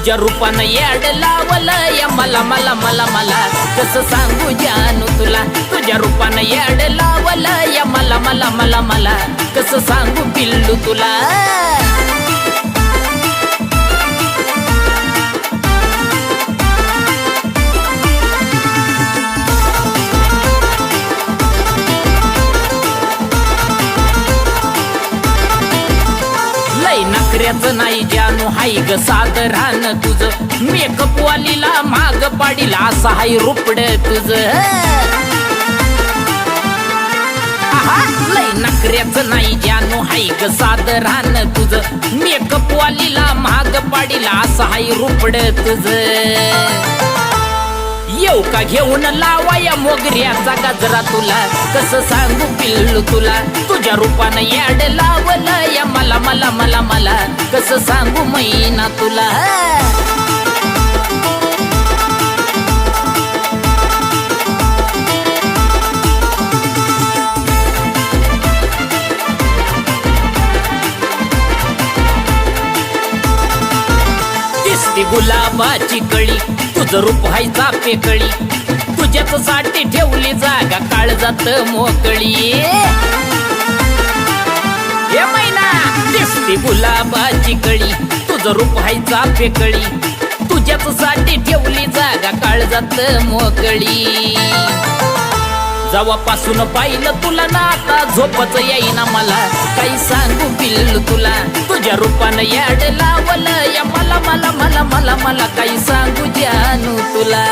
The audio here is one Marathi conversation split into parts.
तुझ्या रूपानं याड लावलं या मला मला मला मला कसं सांगू जानू तुला तुझ्या रूपानं याड लावलं या मला मला मला मला कसं सांगू पिल्लू तुला नखऱ्याचं नाही जानू हाय ग साधारण तुझं मेकअप वालीला माग पाडीला असं हाय रुपड तुझं लय नखऱ्याचं नाही जानू हाय ग साधारण तुझं मेकअप वालीला माग पाडीला असं हाय रुपड तुझं येऊ का घेऊन लावाया मोगऱ्याचा गजरा तुला कसं सांगू पिल्लू तुला तुझ्या रूपानं याड लावलं या मला मला मला मला कसं सांगू मैना तुला दिसती गुलाबाची कळी तुझं रूप हाय चापे कळी तुझ्याच साठी ठेवली जागा काळजात मोकळी हे मैना दिसती गुलाबाची कळी तुझं रूप हाय चापे कळी तुझ्याच साठी ठेवली जागा काळजात मोकळी जेव्हापासून पाहिलं तुला ना आता झोपच येईना मला काही सांगू पिल्लू तुला तुझ्या रूपानं याड लावलं या मला मला मला मला मला काही सांगू जानू तुला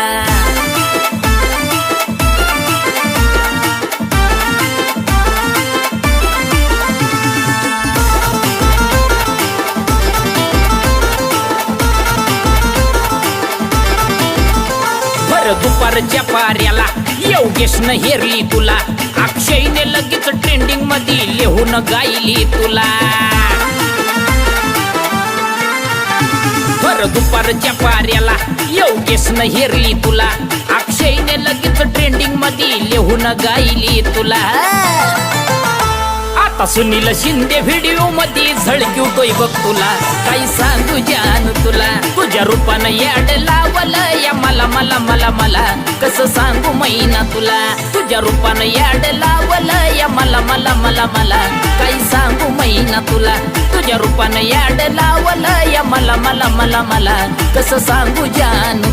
भर दुपारच्या पाऱ्याला योगेशनं हेरली तुला अक्षयने लगेच ट्रेंडिंग मध्ये लिहून गायली तुला भर दुपारच्या पाऱ्याला योगेशनं हेरली तुला अक्षयने लगेच ट्रेंडिंग मध्ये लिहून गायली तुला आता सुनील शिंदे व्हिडिओ मध्ये झळकिवतोय बघ तुला काही सांगू जानू तुला तुझ्या रूपानं याड लावलं या मला मला मला मला कसं सांगू मैना तुला तुझ्या रूपानं याड लावलं या मला मला मला मला काही सांगू मैना तुला तुझ्या रूपानं याड लावलं या मला मला मला मला कसं सांगू जानू